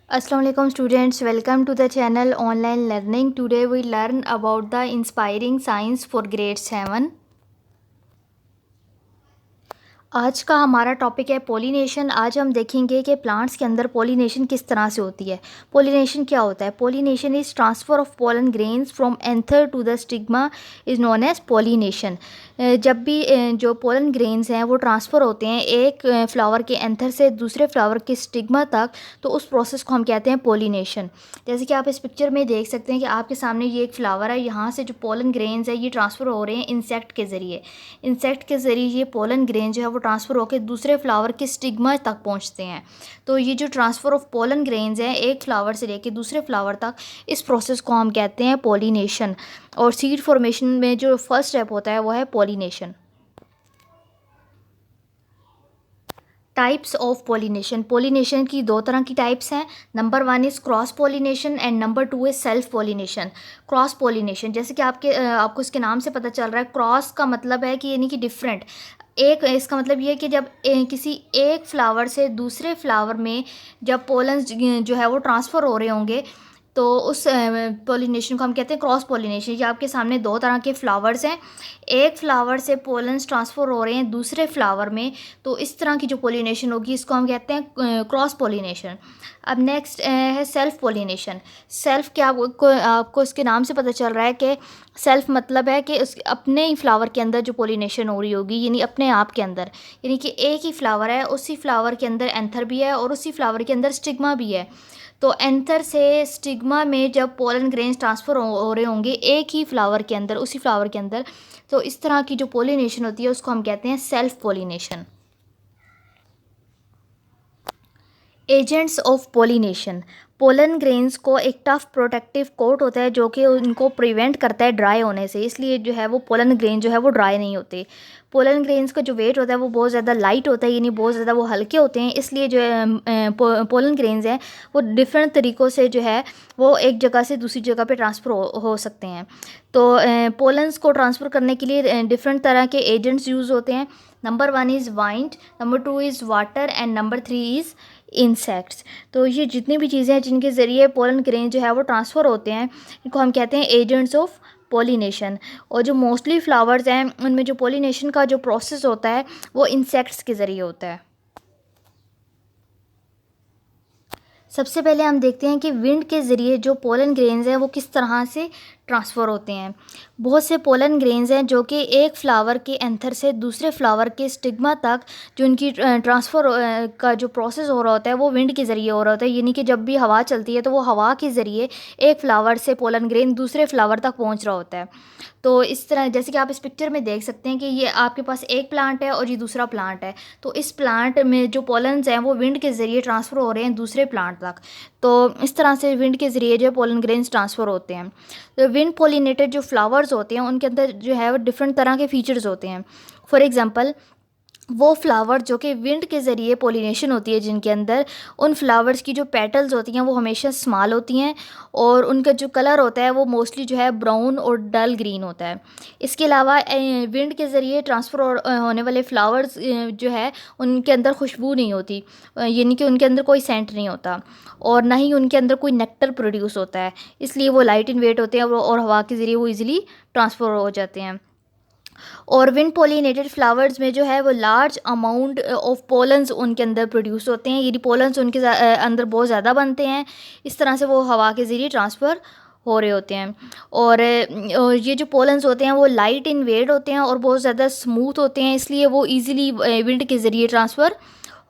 Assalamu alaikum students, welcome to the channel Online Learning. Today we learn about the inspiring science for grade 7. आज का हमारा topic है pollination. आज हम देखेंगे कि प्लांट्स के अंदर पोलिनेशन किस तरह से होती है। पोलिनेशन क्या होता है? Pollination is transfer of pollen grains from anther to the stigma is known as pollination. जब भी जो पोलन ग्रेन्स हैं वो ट्रांसफ़र होते हैं एक फ्लावर के एंथर से दूसरे फ्लावर के स्टिग्मा तक, तो उस प्रोसेस को हम कहते हैं पोलिनेशन। जैसे कि आप इस पिक्चर में देख सकते हैं कि आपके सामने ये एक फ्लावर है, यहाँ से जो पोलन ग्रेन्स है ये ट्रांसफ़र हो रहे हैं इंसेक्ट के ज़रिए। इंसेक्ट के ज़रिए ये पोलन ग्रेन जो है वो ट्रांसफ़र होकर दूसरे फ्लावर के स्टिग्मा तक पहुंचते हैं। तो ये जो ट्रांसफ़र ऑफ पोलन ग्रेन्स हैं एक फ्लावर से लेकर दूसरे फ्लावर तक, इस प्रोसेस को हम कहते हैं पोलिनेशन। और सीड फॉर्मेशन में जो फर्स्ट स्टेप होता है वो है pollination. Types of pollination. Pollination की दो तरह की टाइप्स हैं। Number 1 is cross pollination and number 2 is self pollination. Cross pollination जैसे कि आपको इसके नाम से पता चल रहा है, क्रॉस का मतलब है कि यानी कि डिफरेंट। एक इसका मतलब ये है कि जब किसी एक फ्लावर से दूसरे फ्लावर में जब पोलन्स जो है वो ट्रांसफ़र हो रहे होंगे, तो उस पोलिनेशन को हम कहते हैं क्रॉस पोलिनेशन। ये आपके सामने दो तरह के फ्लावर्स हैं, एक फ्लावर से पोलन्स ट्रांसफ़र हो रहे हैं दूसरे फ्लावर में, तो इस तरह की जो पोलिनेशन होगी इसको हम कहते हैं क्रॉस पोलिनेशन। अब नेक्स्ट है सेल्फ पोलिनेशन। सेल्फ क्या, आपको इसके नाम से पता चल रहा है कि सेल्फ मतलब है कि उस अपने ही फ्लावर के अंदर जो पोलिनेशन हो रही होगी, यानी अपने आप के अंदर, यानी कि एक ही फ्लावर है, उसी फ्लावर के अंदर एंथर भी है और उसी फ्लावर के अंदर स्टिग्मा भी है। तो एंथर से स्टिग्मा में जब पोलन ग्रेन्स ट्रांसफ़र हो रहे होंगे एक ही फ्लावर के अंदर, उसी फ्लावर के अंदर, तो इस तरह की जो पोलिनेशन होती है उसको हम कहते हैं self pollination. Agents of pollination. Pollen grains को एक टफ प्रोटेक्टिव कोट होता है जो कि उनको प्रिवेंट करता है ड्राई होने से, इसलिए जो है वो पोलन ग्रेन जो है वो ड्राई नहीं होते। पोलन ग्रेन्स का जो वेट होता है वो बहुत ज़्यादा लाइट होता है, यानी बहुत ज़्यादा वो हल्के होते हैं, इसलिए जो है पोलन ग्रेन्स हैं वो डिफरेंट तरीक़ों से जो है वो एक जगह से दूसरी जगह पे ट्रांसफ़र हो सकते हैं। तो पोलन्स को ट्रांसफ़र करने के लिए डिफरेंट तरह के एजेंट्स यूज़ होते हैं। Number 1 is wind, number 2 is water and number 3 is insects. तो ये जितनी भी चीज़ें हैं जिनके ज़रिए पोलन ग्रेन जो है वो ट्रांसफ़र होते हैं, इनको हम कहते हैं एजेंट्स ऑफ पोलिनेशन। और जो मोस्टली फ्लावर्स हैं उनमें जो पोलिनेशन का जो प्रोसेस होता है वो इंसेक्ट्स के ज़रिए होता है। सबसे पहले हम देखते हैं कि विंड के ज़रिए जो पोलन ग्रेन्स हैं वो किस तरह से ट्रांसफ़र होते हैं। बहुत से पोलन ग्रेन्स हैं जो कि एक फ्लावर के एंथर से दूसरे फ्लावर के स्टिग्मा तक जो उनकी ट्रांसफ़र का जो प्रोसेस हो रहा होता है वो विंड के ज़रिए हो रहा होता है, यानी कि जब भी हवा चलती है तो वो हवा के ज़रिए एक फ्लावर से पोलन ग्रेन दूसरे फ्लावर तक पहुंच रहा होता है। तो इस तरह जैसे कि आप इस पिक्चर में देख सकते हैं कि ये आपके पास एक प्लांट है और ये दूसरा प्लांट है, तो इस प्लांट में जो पोलन्स हैं वो विंड के ज़रिए ट्रांसफ़र हो रहे हैं दूसरे प्लांट तक। तो इस तरह से विंड के ज़रिए जो पोलन ग्रेन्स ट्रांसफ़र होते हैं। तो विंड पोलिनेटेड जो फ्लावर्स होते हैं उनके अंदर जो है वो डिफरेंट तरह के फीचर्स होते हैं। फॉर एग्ज़ाम्पल, वो फ्लावर जो कि विंड के ज़रिए पोलिनेशन होती है जिनके अंदर, उन फ्लावर्स की जो पेटल्स होती हैं वो हमेशा स्मॉल होती हैं और उनका जो कलर होता है वो मोस्टली जो है ब्राउन और डल ग्रीन होता है। इसके अलावा विंड के ज़रिए ट्रांसफ़र होने वाले फ्लावर्स जो है उनके अंदर खुशबू नहीं होती, यानी कि उनके अंदर कोई सेंट नहीं होता और ना ही उनके अंदर कोई नेक्टर प्रोड्यूस होता है, इसलिए वो लाइट इन वेट होते हैं और हवा के ज़रिए वो ईज़िली ट्रांसफ़र हो जाते हैं। और विंड पोलिनेटेड फ्लावर्स में जो है वो लार्ज अमाउंट ऑफ पोलन्स उनके अंदर प्रोड्यूस होते हैं, यदि पोलन्स उनके अंदर बहुत ज़्यादा बनते हैं, इस तरह से वो हवा के ज़रिए ट्रांसफ़र हो रहे होते हैं। और ये जो पोलन्स होते हैं वो लाइट इन वेट होते हैं और बहुत ज़्यादा स्मूथ होते हैं, इसलिए वो ईज़िली विंड के ज़रिए ट्रांसफ़र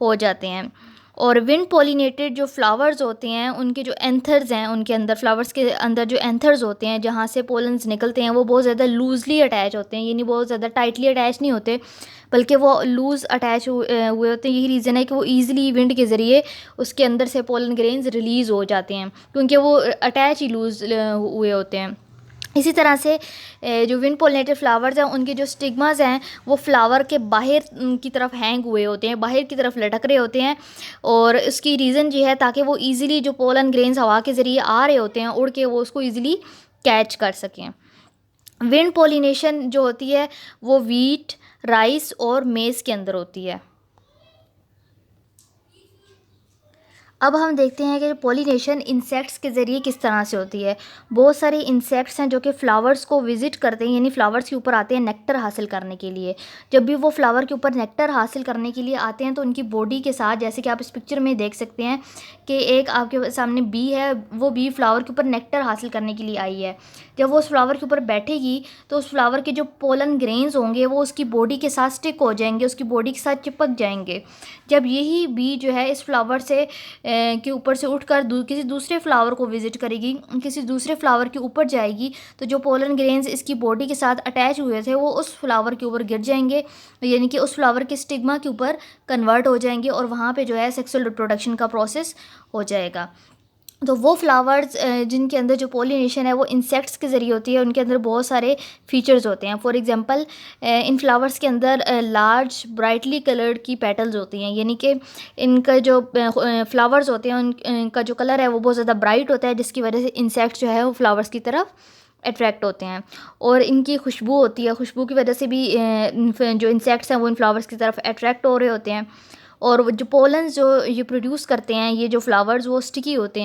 हो जाते हैं। और विंड पोलिनेटेड जो फ्लावर्स होते हैं उनके जो एंथर्स हैं, उनके अंदर फ्लावर्स के अंदर जो एंथर्स होते हैं जहाँ से पोलन्स निकलते हैं वो बहुत ज़्यादा लूज़ली अटैच होते हैं, यानी बहुत ज़्यादा टाइटली अटैच नहीं होते, बल्कि वो लूज़ अटैच हुए होते हैं। यही रीज़न है कि वो ईज़िली विंड के ज़रिए उसके अंदर से पोलन ग्रेन्स रिलीज़ हो जाते हैं, क्योंकि वो अटैच ही लूज़ हुए होते हैं। इसी तरह से जो विंड पोलिनेटेड फ्लावर्स हैं उनके जो स्टिग्मास हैं वो फ्लावर के बाहर की तरफ हैंग हुए होते हैं, बाहर की तरफ लटक रहे होते हैं, और इसकी रीज़न ये है ताकि वो इजीली जो पोलन ग्रेन्स हवा के ज़रिए आ रहे होते हैं उड़ के, वो उसको इजीली कैच कर सकें। विंड पोलिनेशन जो होती है वो वीट, राइस और मेज़ के अंदर होती है। अब हम देखते हैं कि पॉलिनेशन इंसेक्ट्स के ज़रिए किस तरह से होती है। बहुत सारे इंसेक्ट्स हैं जो कि फ्लावर्स को विज़िट करते हैं, यानी फ्लावर्स के ऊपर आते हैं नेक्टर हासिल करने के लिए। जब भी वो फ्लावर के ऊपर नेक्टर हासिल करने के लिए आते हैं तो उनकी बॉडी के साथ, जैसे कि आप इस पिक्चर में देख सकते हैं कि एक आपके सामने बी है, वो बी फ्लावर के ऊपर नेक्टर हासिल करने के लिए आई है। जब वो उस फ्लावर के ऊपर बैठेगी तो उस फ्लावर के जो पोलन ग्रेन्स होंगे वो उसकी बॉडी के साथ स्टिक हो जाएंगे, उसकी बॉडी के साथ चिपक जाएंगे। जब यही बी जो है इस फ्लावर से के ऊपर से उठकर किसी दूसरे फ्लावर को विजिट करेगी, किसी दूसरे फ्लावर के ऊपर जाएगी, तो जो पोलन ग्रेन्स इसकी बॉडी के साथ अटैच हुए थे वो उस फ्लावर के ऊपर गिर जाएंगे, यानी कि उस फ्लावर के स्टिग्मा के ऊपर कन्वर्ट हो जाएंगे और वहाँ पे जो है सेक्सुअल रिप्रोडक्शन का प्रोसेस हो जाएगा। तो वो फ्लावर्स जिनके अंदर जो पॉलिनेशन है वो इंसेक्ट्स के ज़रिए होती है, उनके अंदर बहुत सारे फीचर्स होते हैं। फॉर एग्जांपल इन फ्लावर्स के अंदर लार्ज ब्राइटली कलर्ड की पेटल्स होती हैं, यानी कि इनका जो फ्लावर्स होते हैं उनका जो कलर है वो बहुत ज़्यादा ब्राइट होता है, जिसकी वजह से इंसेक्ट्स जो है वो फ्लावर्स की तरफ अट्रैक्ट होते हैं। और इनकी खुशबू होती है, खुशबू की वजह से भी जो इंसेक्ट्स हैं वो इन फ्लावर्स की तरफ अट्रैक्ट हो रहे होते हैं। और वो जो पोलन्स जो ये प्रोड्यूस करते हैं, ये जो फ्लावर्स, वो स्टिकी होते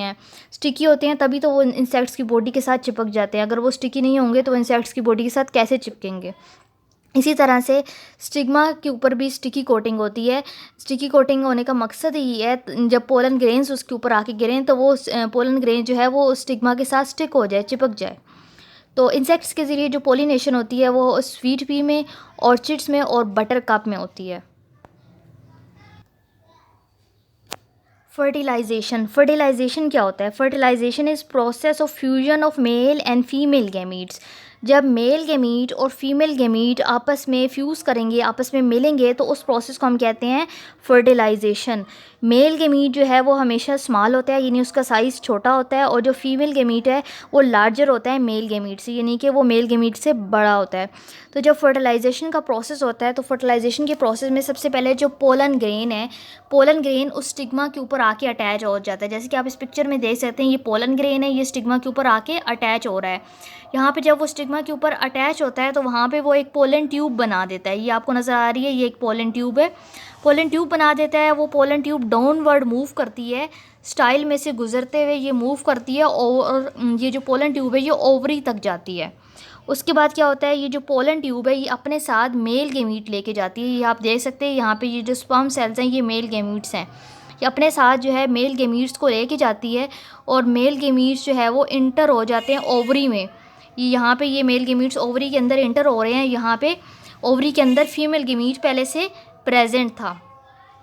हैं तभी तो वो इंसेक्ट्स की बॉडी के साथ चिपक जाते हैं। अगर वो स्टिकी नहीं होंगे तो इंसेक्ट्स की बॉडी के साथ कैसे चिपकेंगे। इसी तरह से स्टिग्मा के ऊपर भी स्टिकी कोटिंग होती है। स्टिकी कोटिंग होने का मकसद ही है जब पोलन ग्रेन्स उसके ऊपर आके गिरें तो वो पोलन ग्रेन जो है वो स्टिग्मा के साथ स्टिक हो जाए, चिपक जाए। तो इंसेक्ट्स के ज़रिए जो पोलिनेशन होती है वो स्वीट पी में, ऑर्चिड्स में और बटर कप में होती है। फर्टिलाइजेशन क्या होता है? Fertilisation is process of fusion of male and female gametes. जब मेल गैमीट और फीमेल गैमीट आपस में फ्यूज़ करेंगे, आपस में मिलेंगे, तो उस प्रोसेस को हम कहते हैं फर्टिलाइजेशन। मेल गैमीट जो है वो हमेशा स्मॉल होता है, यानी उसका साइज़ छोटा होता है, और जो फीमेल गैमीट है वो लार्जर होता है मेल गैमीट से, यानी कि वो मेल गैमीट से बड़ा होता है। तो जब फर्टिलाइजेशन का प्रोसेस होता है तो फर्टिलाइजेशन के प्रोसेस में सबसे पहले जो पोलन ग्रेन है, पोलन ग्रेन उस स्टिग्मा के ऊपर आके अटैच हो जाता है। जैसे कि आप इस पिक्चर में देख सकते हैं, ये पोलन ग्रेन है, ये स्टिग्मा के ऊपर आके अटैच हो रहा है। यहाँ पे जब वो स्टिग्मा के ऊपर अटैच होता है तो वहाँ पे वो एक पोलन ट्यूब बना देता है। ये आपको नज़र आ रही है, ये एक पोलन ट्यूब है। पोलन ट्यूब बना देता है। वो पोलन ट्यूब डाउनवर्ड मूव करती है, स्टाइल में से गुजरते हुए ये मूव करती है, और ये जो पोलन ट्यूब है ये ओवरी तक जाती है। उसके बाद क्या होता है, ये जो पोलन ट्यूब है ये अपने साथ मेल गैमीट लेके जाती है। ये आप देख सकते हैं यहाँ पे ये जो स्पर्म सेल्स हैं ये मेल गैमीट्स हैं। ये अपने साथ जो है मेल गैमीट्स को लेके जाती है, और मेल गैमीट्स जो है वो इंटर हो जाते हैं ओवरी में। ये यहाँ पे ये मेल गैमीट्स ओवरी के अंदर इंटर हो रहे हैं। यहाँ पे ओवरी के अंदर फीमेल गैमीट पहले से प्रेजेंट था,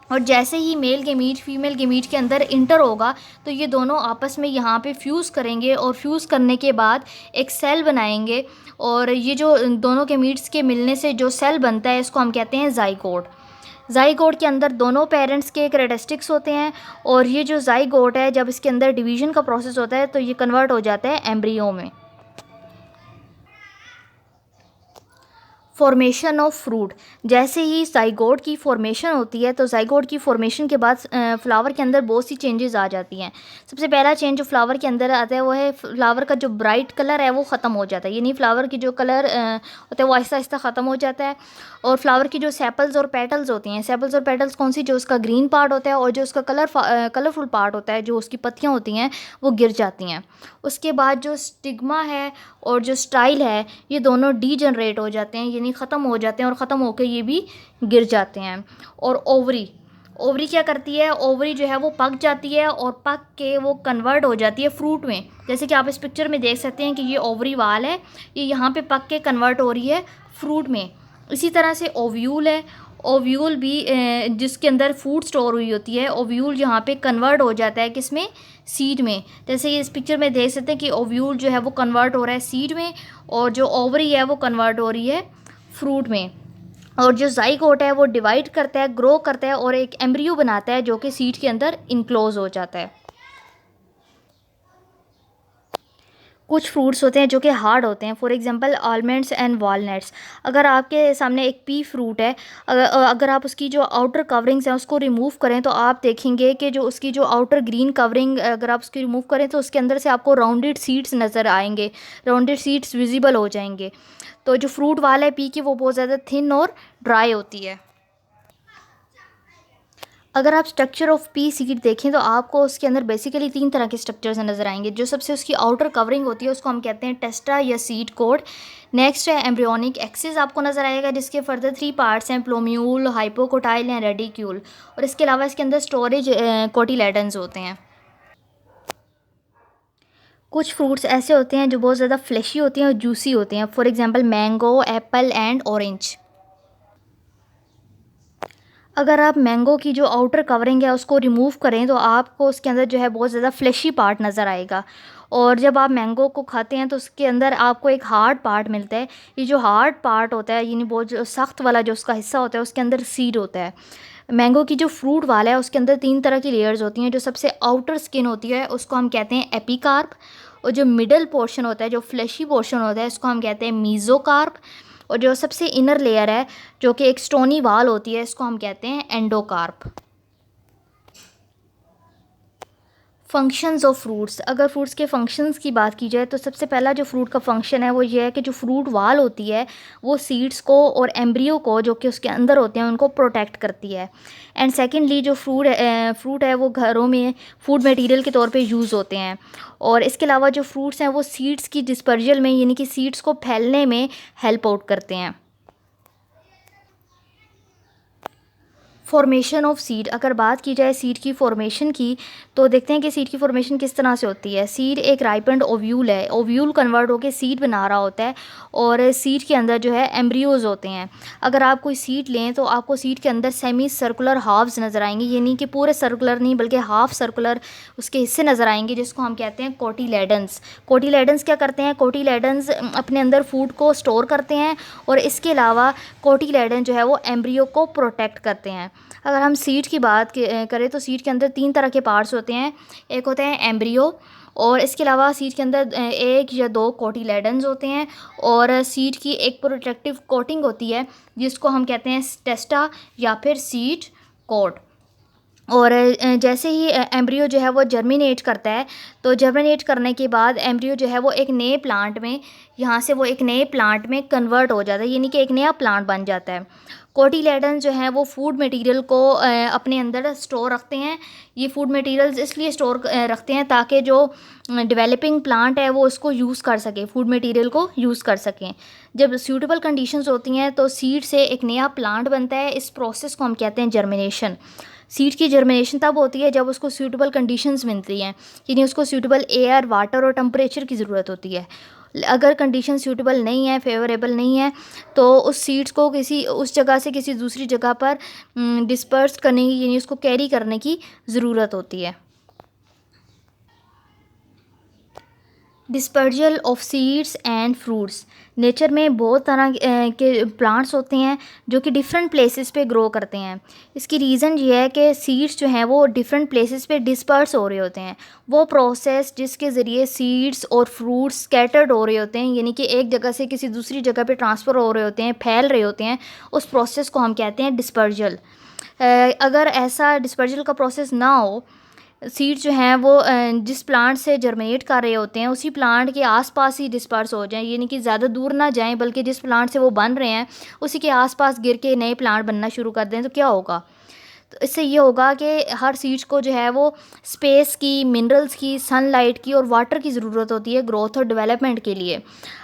और जैसे ही मेल गैमीट फीमेल गैमीट के अंदर इंटर होगा तो ये दोनों आपस में यहाँ पे फ्यूज़ करेंगे, और फ्यूज़ करने के बाद एक सेल बनाएंगे। और ये जो दोनों गैमीट्स के मिलने से जो सेल बनता है इसको हम कहते हैं ज़ाइगोट। ज़ाइगोट के अंदर दोनों पेरेंट्स के कैरेक्टरिस्टिक्स होते हैं, और ये जो ज़ाइगोट है जब इसके अंदर डिवीज़न का प्रोसेस होता है तो ये कन्वर्ट हो जाता है एम्ब्रियो में। Formation of fruit. जैसे ही ज़ाइगोट की फॉर्मेशन होती है तो ज़ाइगोट की फॉर्मेशन के बाद फ्लावर के अंदर बहुत सी चेंजेस आ जाती हैं। सबसे पहला चेंज जो फ्लावर के अंदर आता है वो है फ्लावर का जो ब्राइट कलर है वो ख़त्म हो जाता है, यानी फ्लावर की जो कलर होता है वो आहिस्ता आहिस्ता ख़त्म हो जाता है। और फ्लावर की जो सेपल्स और पेटल्स होती हैं, सेपल्स और पेटल्स कौन सी, जो उसका ग्रीन पार्ट होता है और जो उसका कलरफुल पार्ट होता है, जो उसकी पत्तियाँ होती हैं वो गिर जाती हैं। उसके बाद जो स्टिग्मा है और जो स्टाइल है ये दोनों डीजनरेट हो जाते हैं, यानी ख़त्म हो जाते हैं, और ख़त्म होकर ये भी गिर जाते हैं। और ओवरी क्या करती है, ओवरी जो है वो पक जाती है, और पक के वो कन्वर्ट हो जाती है फ्रूट में। जैसे कि आप इस पिक्चर में देख सकते हैं कि ये ओवरी वाल है, ये यहाँ पे पक के कन्वर्ट हो रही है फ्रूट में। इसी तरह से ओव्यूल है, ओव्यूल भी जिसके अंदर फूड स्टोर हुई होती है, ओव्यूल यहाँ पे कन्वर्ट हो जाता है किसमें, सीड में। जैसे ये इस पिक्चर में देख सकते हैं कि ओव्यूल जो है वो कन्वर्ट हो रहा है सीड में, और जो ओवरी है वो कन्वर्ट हो रही है फ्रूट में। और जो ज़ाइगोट है वो डिवाइड करता है, ग्रो करता है, और एक एम्ब्रियो बनाता है जो कि सीड के अंदर इनक्लोज हो जाता है। कुछ फ्रूट्स होते हैं जो कि हार्ड होते हैं, for example almonds and walnuts. अगर आपके सामने एक पी फ्रूट है, अगर आप उसकी जो आउटर कवरिंग्स हैं उसको रिमूव करें तो आप देखेंगे कि जो उसकी जो आउटर ग्रीन कवरिंग अगर आप उसकी रिमूव करें तो उसके अंदर से आपको राउंडेड सीड्स नज़र आएंगे, राउंडेड सीड्स विजिबल हो जाएंगे। तो जो फ्रूट वाला है पी की वो बहुत ज़्यादा थिन और ड्राई होती है। अगर आप स्ट्रक्चर ऑफ पी सीड देखें तो आपको उसके अंदर बेसिकली 3 तरह के स्ट्रक्चर्स नज़र आएंगे। जो सबसे उसकी आउटर कवरिंग होती है उसको हम कहते हैं टेस्टा या सीड कोड। नेक्स्ट है एम्ब्रियोनिक एक्सिस आपको नज़र आएगा, जिसके फर्दर 3 पार्ट्स हैं, प्लोम्यूल, हाइपोकोटाइल या रेडिक्यूल। और इसके अलावा इसके अंदर स्टोरेज कोटिलेडन्स होते हैं। कुछ फ्रूट्स ऐसे होते हैं जो बहुत ज़्यादा फ्लैशी होते हैं और जूसी होते हैं, for example mango, Apple and orange. अगर आप मैंगो की जो आउटर कवरिंग है उसको रिमूव करें तो आपको उसके अंदर जो है बहुत ज़्यादा फ्लैशी पार्ट नज़र आएगा। और जब आप मैंगो को खाते हैं तो उसके अंदर आपको एक हार्ड पार्ट मिलता है। ये जो हार्ड पार्ट होता है, यानी बहुत जो सख्त वाला जो उसका हिस्सा होता है, उसके अंदर सीड होता है। मैंगो की जो फ्रूट वाला है उसके अंदर 3 तरह की लेयर्स होती हैं। जो सबसे आउटर स्किन होती है उसको हम कहते हैं एपिकार्प, और जो मिडल पोर्शन होता है, जो फ्लैशी पोर्शन होता है, उसको हम कहते हैं मीज़ोकार्प। और जो सबसे इनर लेयर है जो कि एक स्टोनी वाल होती है, इसको हम कहते हैं एंडोकार्प। फंक्शंस ऑफ फ्रूट्स, अगर फ्रूट्स के फंक्शंस की बात की जाए तो सबसे पहला जो फ्रूट का फंक्शन है वो ये है कि जो फ्रूट वाल होती है वो सीड्स को और एम्ब्रियो को जो कि उसके अंदर होते हैं उनको प्रोटेक्ट करती है। एंड सेकेंडली जो फ्रूट है वो घरों में फूड मटेरियल के तौर पे यूज़ होते हैं। और इसके अलावा जो फ्रूट्स हैं वो सीड्स की डिस्पर्जल में, यानी कि सीड्स को फैलने में हेल्प आउट करते हैं। फॉर्मेशन ऑफ सीड, अगर बात की जाए सीड की फॉर्मेशन की तो देखते हैं कि सीड की फॉर्मेशन किस तरह से होती है। सीड एक राइपेंड ओव्यूल है, ओव्यूल कन्वर्ट होकर सीड बना रहा होता है और सीड के अंदर जो है एम्ब्रियोज होते हैं। अगर आप कोई सीड लें तो आपको सीड के अंदर सेमी सर्कुलर हाफ्स नज़र आएंगे, यानी कि पूरे सर्कुलर नहीं बल्कि हाफ सर्कुलर उसके हिस्से नज़र आएंगे, जिसको हम कहते हैं कोटिलेडन्स। कोटिलेडन्स क्या करते हैं? कोटिलेडन्स अपने अंदर फूड को स्टोर करते हैं और इसके अलावा कोटिलेडन जो है वो एम्ब्रियो को प्रोटेक्ट करते हैं। अगर हम सीड की बात करें तो सीड के अंदर 3 तरह के पार्ट्स होते हैं। एक होते हैं एम्ब्रियो, और इसके अलावा सीड के अंदर 1 या 2 कोटिलेडन्स होते हैं, और सीड की एक प्रोटेक्टिव कोटिंग होती है जिसको हम कहते हैं टेस्टा या फिर सीड कोट। और जैसे ही एम्ब्रियो जो है वो जर्मिनेट करता है तो जर्मिनेट करने के बाद एम्ब्रियो जो है वो एक नए प्लांट में, यहाँ से वो एक नए प्लांट में कन्वर्ट हो जाता है, यानी कि एक नया प्लांट बन जाता है। कोटिलेडन जो है वो फूड मटेरियल को अपने अंदर स्टोर रखते हैं। ये फूड मटेरियल्स इसलिए स्टोर रखते हैं ताकि जो डेवलपिंग प्लांट है वो उसको यूज़ कर सके, फूड मटेरियल को यूज़ कर सकें। जब सूटेबल कंडीशंस होती हैं तो सीड से एक नया प्लांट बनता है। इस प्रोसेस को हम कहते हैं जर्मिनेशन। सीड की जर्मिनेशन तब होती है जब उसको सूटेबल कंडीशंस मिलती हैं, यानी उसको सूटेबल एयर, वाटर और टेम्परेचर की ज़रूरत होती है। अगर कंडीशन सूटेबल नहीं है, फेवरेबल नहीं है, तो उस सीड्स को किसी उस जगह से किसी दूसरी जगह पर डिस्पर्स करने की, यानी उसको कैरी करने की ज़रूरत होती है। Dispersal of seeds and fruits, nature में बहुत तरह के प्लांट्स होते हैं जो कि डिफरेंट प्लेसेस पे ग्रो करते हैं। इसकी रीज़न ये है कि सीड्स जो हैं वो डिफरेंट प्लेसेस पे डिस्पर्स हो रहे होते हैं। वो प्रोसेस जिसके ज़रिए सीड्स और फ्रूट्स स्कैटर्ड हो रहे होते हैं, यानी कि एक जगह से किसी दूसरी जगह पे ट्रांसफ़र हो रहे होते हैं, फैल रहे होते हैं, उस प्रोसेस को हम कहते हैं डिस्पर्जल। अगर ऐसा डिस्पर्जल का प्रोसेस ना हो, सीड जो हैं वो जिस प्लांट से जर्मिनेट कर रहे होते हैं उसी प्लांट के आसपास ही डिस्पर्स हो जाएं, यानी कि ज़्यादा दूर ना जाएं, बल्कि जिस प्लांट से वो बन रहे हैं उसी के आसपास गिर के नए प्लांट बनना शुरू कर दें, तो क्या होगा? तो इससे ये होगा कि हर सीड्स को जो है वो स्पेस की, मिनरल्स की, सनलाइट की और वाटर की ज़रूरत होती है ग्रोथ और डेवलपमेंट के लिए।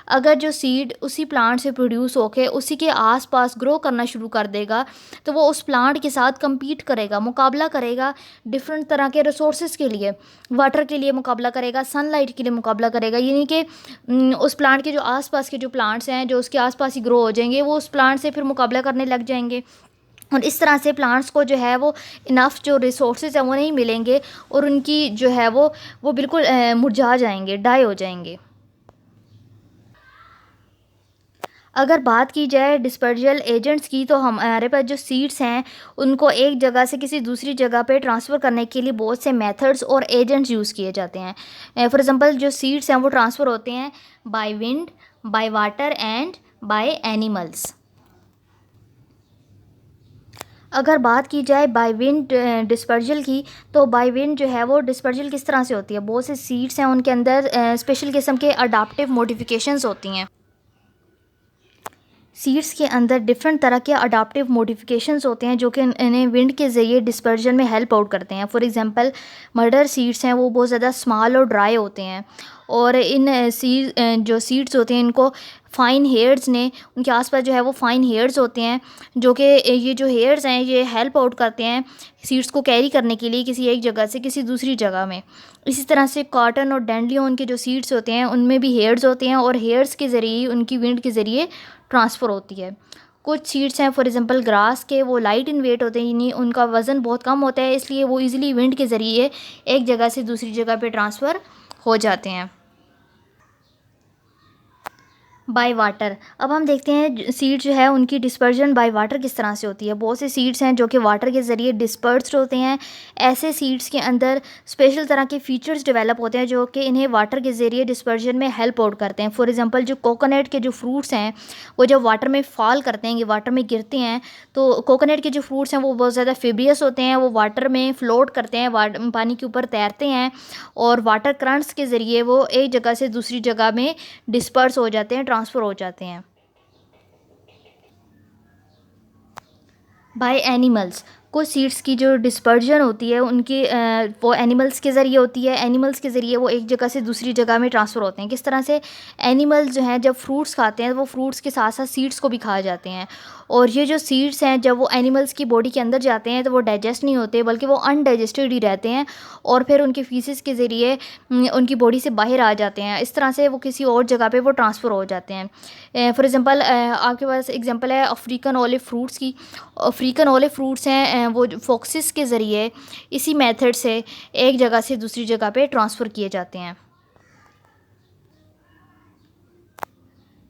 अगर जो सीड उसी प्लांट से प्रोड्यूस होकर उसी के आसपास ग्रो करना शुरू कर देगा तो वो उस प्लांट के साथ compete करेगा, मुकाबला करेगा डिफरेंट तरह के रिसोर्सेज के लिए। वाटर के लिए मुकाबला करेगा, सनलाइट के लिए मुकाबला करेगा, यानी कि उस प्लांट के जो आसपास के जो प्लांट्स हैं जो उसके आसपास ही ग्रो हो जाएंगे वो उस प्लांट से फिर मुकाबला करने लग जाएंगे। और इस तरह से प्लांट्स को जो है वो इनफ जो रिसोर्सेज हैं वो नहीं मिलेंगे और उनकी जो है वो बिल्कुल मुरझा जाएंगे, डाई हो जाएंगे। अगर बात की जाए डिस्पर्जल एजेंट्स की तो हमारे पास जो सीड्स हैं उनको एक जगह से किसी दूसरी जगह पे ट्रांसफ़र करने के लिए बहुत से मेथड्स और एजेंट्स यूज़ किए जाते हैं। फॉर एग्जांपल जो सीड्स हैं वो ट्रांसफ़र होते हैं by wind, by water and by animals. अगर बात की जाए बाय विंड डिस्पर्जल की तो बाय विंड जो है वो डिस्पर्जल किस तरह से होती है? बहुत से सीड्स हैं उनके अंदर स्पेशल किस्म के अडाप्टिव मॉडिफिकेशंस होती हैं। सीड्स के अंदर डिफरेंट तरह के अडाप्टिव मॉडिफिकेशंस होते हैं जो कि इन्हें विंड के ज़रिए डिस्पर्जन में हेल्प आउट करते हैं। फॉर एग्जांपल मर्डर सीड्स हैं वो बहुत ज़्यादा स्मॉल और ड्राई होते हैं, और इन जो सीड्स होते हैं इनको फाइन हेयर्स ने उनके आसपास जो है वो फाइन हेयर्स होते हैं, जो कि ये जो हेयर्स हैं ये हेल्प आउट करते हैं सीड्स को कैरी करने के लिए किसी एक जगह से किसी दूसरी जगह में। इसी तरह से कॉटन और डैंडलियन के जो सीड्स होते हैं उनमें भी हेयर्स होते हैं, और हेयर्स के ज़रिए उनकी विंड के ज़रिए ट्रांसफ़र होती है। कुछ सीड्स हैं फॉर एग्जांपल ग्रास के, वो लाइट इन वेट होते हैं, यानी उनका वज़न बहुत कम होता है, इसलिए वो इजीली विंड के ज़रिए एक जगह से दूसरी जगह पे ट्रांसफ़र हो जाते हैं। बाय वाटर, अब हम देखते हैं सीड्स जो है उनकी डिस्पर्जन बाय वाटर किस तरह से होती है। बहुत से सीड्स हैं जो कि वाटर के ज़रिए डिस्पर्स्ड होते हैं। ऐसे सीड्स के अंदर स्पेशल तरह के फीचर्स डेवलप होते हैं जो कि इन्हें वाटर के ज़रिए डिस्पर्जन में हेल्प आउट करते हैं। फॉर एग्जांपल जो कोकोनट के जो फ्रूट्स हैं वो जब वाटर में फॉल करते हैं, ये वाटर में गिरते हैं, तो कोकोनट के जो फ्रूट्स हैं वो बहुत ज़्यादा फिब्रियस होते हैं, वो वाटर में फ्लोट करते हैं, पानी के ऊपर तैरते हैं, और वाटर करंट्स के ज़रिए वो एक जगह से दूसरी जगह में डिस्पर्स हो जाते हैं, ट्रांसफ़र हो जाते हैं। बाय एनिमल्स, कुछ सीड्स की जो डिस्पर्जन होती है उनकी वो एनिमल्स के ज़रिए होती है। एनिमल्स के ज़रिए वो एक जगह से दूसरी जगह में ट्रांसफ़र होते हैं। किस तरह से, एनिमल्स जो हैं जब फ्रूट्स खाते हैं वो फ्रूट्स के साथ साथ सीड्स को भी खा जाते हैं, और ये जो सीड्स हैं जब वो एनिमल्स की बॉडी के अंदर जाते हैं तो वो डाइजेस्ट नहीं होते बल्कि वो अनडाइजेस्टेड ही रहते हैं, और फिर उनके फीसेस के ज़रिए उनकी बॉडी से बाहर आ जाते हैं। इस तरह से वो किसी और जगह पे वो ट्रांसफ़र हो जाते हैं। फॉर एग्जांपल आपके पास एग्जांपल है अफ्रीकन ऑलिव फ्रूट्स की। अफ्रीकन ऑलिव फ्रूट्स हैं वो फोक्सिस के ज़रिए इसी मेथड से एक जगह से दूसरी जगह पे ट्रांसफ़र किए जाते हैं।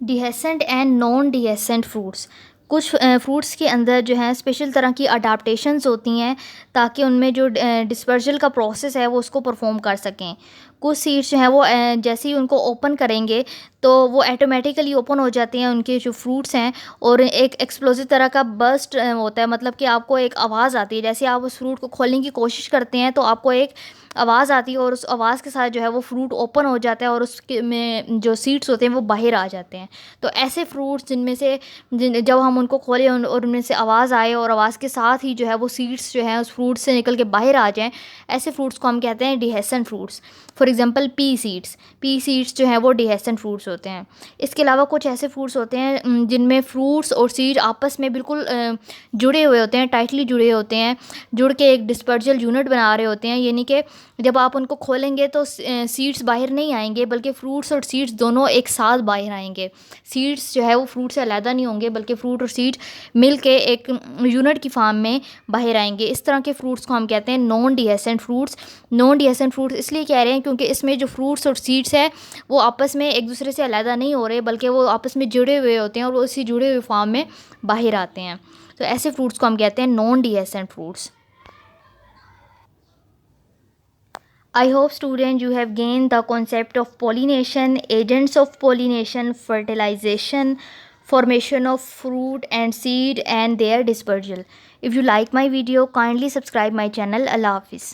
Dehiscent and non dehiscent fruits, कुछ फ्रूट्स के अंदर जो है स्पेशल तरह की अडाप्टेशंस होती हैं ताकि उनमें जो डिस्पर्जल का प्रोसेस है वो उसको परफॉर्म कर सकें। कुछ सीड्स जो हैं वो जैसे ही उनको ओपन करेंगे तो वो ऑटोमेटिकली ओपन हो जाते हैं उनके जो फ्रूट्स हैं, और एक एक्सप्लोसिव तरह का बर्स्ट होता है, मतलब कि आपको एक आवाज़ आती है जैसे आप उस फ्रूट को खोलने की कोशिश करते हैं तो आपको एक आवाज़ आती है, और उस आवाज़ के साथ जो है वो फ्रूट ओपन हो जाता है और उसके में जो सीड्स होते हैं वो बाहर आ जाते हैं। तो ऐसे फ्रूट्स जिनमें से जब हम उनको खोलें और उनमें से आवाज़ आए और आवाज़ के साथ ही जो है वो सीड्स जो है उस फ्रूट से निकल के बाहर आ जाएँ, ऐसे फ्रूट्स को हम कहते हैं dehiscent fruits. For example P seeds जो हैं वो डिहेसेंट फ्रूट्स होते हैं। इसके अलावा कुछ ऐसे फ्रूट्स होते हैं जिनमें फ्रूट्स और सीड आपस में बिल्कुल जुड़े हुए होते हैं, टाइटली जुड़े होते हैं, जुड़ के एक डिस्पर्जल यूनिट बना रहे होते हैं, यानी कि जब आप उनको खोलेंगे तो सीड्स बाहर नहीं आएंगे बल्कि फ्रूट्स और सीड्स दोनों एक साथ बाहर आएंगे। सीड्स जो है वो फ्रूट से अलग नहीं होंगे बल्कि फ्रूट और सीड्स मिल के एक यूनिट की फॉर्म में बाहर आएंगे। इस तरह के फ्रूट्स को हम कहते हैं non dehiscent fruits. Non dehiscent fruits इसलिए कह रहे हैं क्योंकि इसमें जो फ्रूट्स और सीड्स है वो आपस में एक दूसरे से अलग नहीं हो रहे बल्कि वो आपस में जुड़े हुए होते हैं और वो उसी जुड़े हुए फॉर्म में बाहर आते हैं। तो ऐसे फ्रूट्स को हम कहते हैं non dehiscent fruits. I hope students you have gained the concept of pollination, agents of pollination, fertilization, formation of fruit and seed and their dispersal. If you like my video, kindly subscribe my channel. Allah Hafiz.